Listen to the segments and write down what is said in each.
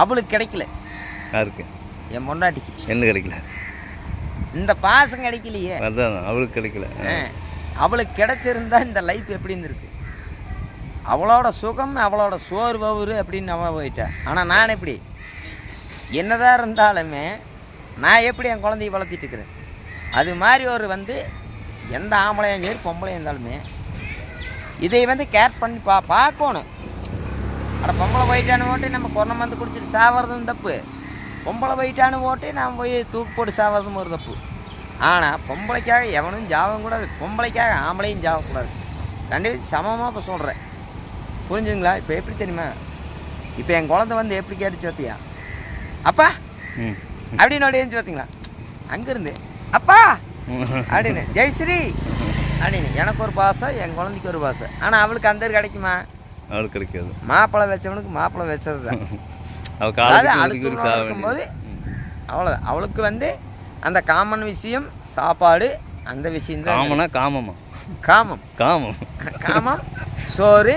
அவளுக்கு கிடைக்கல. யாருக்கு? என் பொண்டாட்டிக்கு. என்ன கிடைக்கல? இந்த பாசம் கிடைக்கலையே. அதான் அவளுக்கு கிடைக்கல. அவளுக்கு கிடைச்சிருந்தா இந்த லைஃப் எப்படி இருந்திருக்கு? அவளோட சுகம், அவளோட சோறு வவுறு அப்படின்னு அவன் போயிட்டேன். ஆனால் நான் எப்படி என்னதான் இருந்தாலுமே நான் எப்படி என் குழந்தைய வளர்த்திட்டு இருக்கிறேன், அது மாதிரி ஒரு எந்த ஆம்பளையும் சரி பொம்பளையும் இருந்தாலுமே இதை கேர் பண்ணி பார்க்கணும். ஆனால் பொம்பளை போயிட்டானு ஓட்டு நம்ம கொரோனா மருந்து குடிச்சிட்டு சாவறதும் தப்பு, பொம்பளை போயிட்டானு ஓட்டு நாம் போய் தூக்கு போட்டு சாவறதும் ஒரு தப்பு. ஆனால் பொம்பளைக்காக எவனும் ஜாவும் கூடாது, பொம்பளைக்காக ஆம்பளையும் ஜாவக்கூடாது. கண்டிப்பாக சமமாக இப்போ சொல்கிறேன், புரிஞ்சுங்களா? இப்போ எப்படி தெரியுமா, இப்போ என் குழந்தை எப்படி கேட்டுச்சு பார்த்தியா, அப்பா அப்படின்னு ஓடிச்சு பார்த்தீங்களா, அங்கேருந்து அப்பா அப்படின்னு ஜெயஸ்ரீ அப்படின்னு எனக்கு ஒரு பாசம், என் குழந்தைக்கு ஒரு பாசம். ஆனால் அவளுக்கு அந்த கிடைக்குமா? அவளுக்கு கிடைக்காது. மாப்பிள்ளை வச்சவனுக்கு மாப்பிள்ளை வச்சது தான். இருக்கும்போது அவ்வளோதான். அவளுக்கு அந்த காமன் விஷயம் சாப்பாடு, அந்த விஷயம் தான். காமம் காமம் சோறு,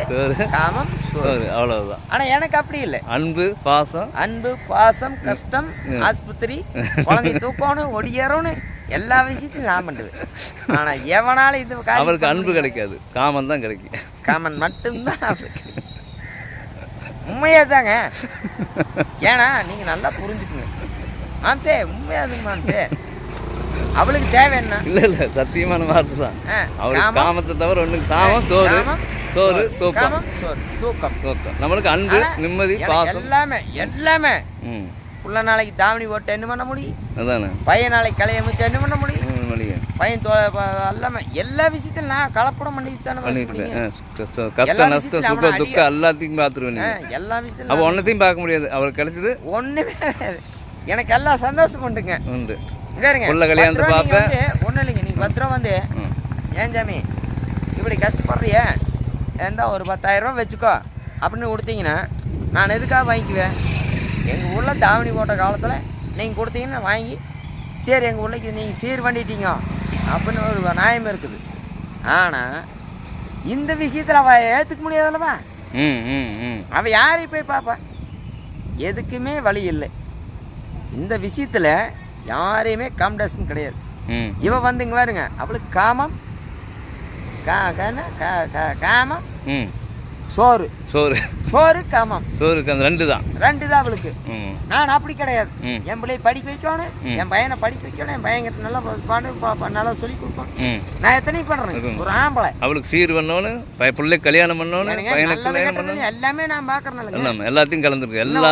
காமம் சோறு, அவ்வளவுதான். ஆனா எனக்கு அப்படி இல்லை. அன்பு பாசம் கஷ்டம், ஆஸ்பத்திரி, குழந்தை தூக்கணும், ஒடியறணும், எல்லா விஷயத்தையும் நான் பண்ணுவேன். ஆனா எவனால இது அவருக்கு அன்பு கிடைக்காது, காமன் தான் கிடைக்கும். காமன் மட்டும்தான் அவருக்கு. உண்மையா தாங்க. ஏன்னா நீங்க நல்லா புரிஞ்சுக்கங்க மாம்சே, உண்மையாதுங்க மாம்சே. அவளுக்கு தேவை என்ன? இல்ல சத்தியமான வார்த்தை தான். அவளுக்கு காமத்தை தவிர ஒண்ணுக்கு சாமம், சோறு, தூக்கம். நம்மளுக்கு அன்பு, நிம்மதி, பாசம், எல்லாமே. புள்ள நாளைக்கு தாவணி போட்டு என்ன பண்ண முடியும்? அதானே. பையன் நாளைக்கு கலையை முடிச்சு என்ன பண்ண முடியும்? பையன் எல்லாமே எல்லா விஷயத்திலும் நான் கலப்படம் பண்ணித்தானே கஷ்ட நஷ்டம் சுக துக்கம் எல்லாத்தையும் பார்த்துருவேன். எல்லா விஷயத்தையும் அவள் ஒன்றத்தையும் பார்க்க முடியாது. அவளுக்கு கிடைச்சது ஒன்றுமே கிடையாது. எனக்கு எல்லாம் சந்தோஷம் உண்டுங்க. உண்டு. புள்ள கல்யாணத்தை பார்ப்பேன். ஒன்றும் இல்லைங்க, நீங்கள் 10 ரூபா ஏன் சாமி இப்படி கஷ்டப்படுறிய, ஏந்தா ஒரு 10,000 ரூபா வச்சுக்கோ அப்படின்னு கொடுத்தீங்கன்னா நான் எதுக்காக வாங்கிக்குவேன்? எங்கள் ஊரில் தாவணி போட்ட காலத்தில் நீங்கள் கொடுத்தீங்கன்னா வாங்கி, சரி எங்கள் ஊர்லைக்கு நீங்கள் சீர் பண்ணிட்டீங்க அப்படின்னு ஒரு நியாயம் இருக்குது. ஆனால் இந்த விஷயத்தில் அவள் ஏற்றுக்க முடியாதல்லவா? அவள் யாரையும் போய் பார்ப்பா? எதுக்குமே வழி இல்லை. இந்த விஷயத்தில் யாரையுமே காம்படிஷன் கிடையாது. இவ இங்கே பாருங்க, அவளுக்கு காமம் காமம் சோறு, காமம், ரெண்டு தான் அவளுக்கு. நான் அப்படி கிடையாது. என் பிள்ளையை படிக்க வைக்கணும், என் பையனை படிக்க வைக்கணும், என் பையன்கிட்ட நல்லா பாடு நல்லா சொல்லி கொடுக்கணும். நான் எத்தனையும் பண்றேன். ஒரு ஆம்பளை அவளுக்கு சீர் பண்ணணும், பிள்ளை கல்யாணம் பண்ணணும், எல்லாமே நான் பாக்குறேன். எல்லாத்தையும் கலந்துருக்கு. எல்லா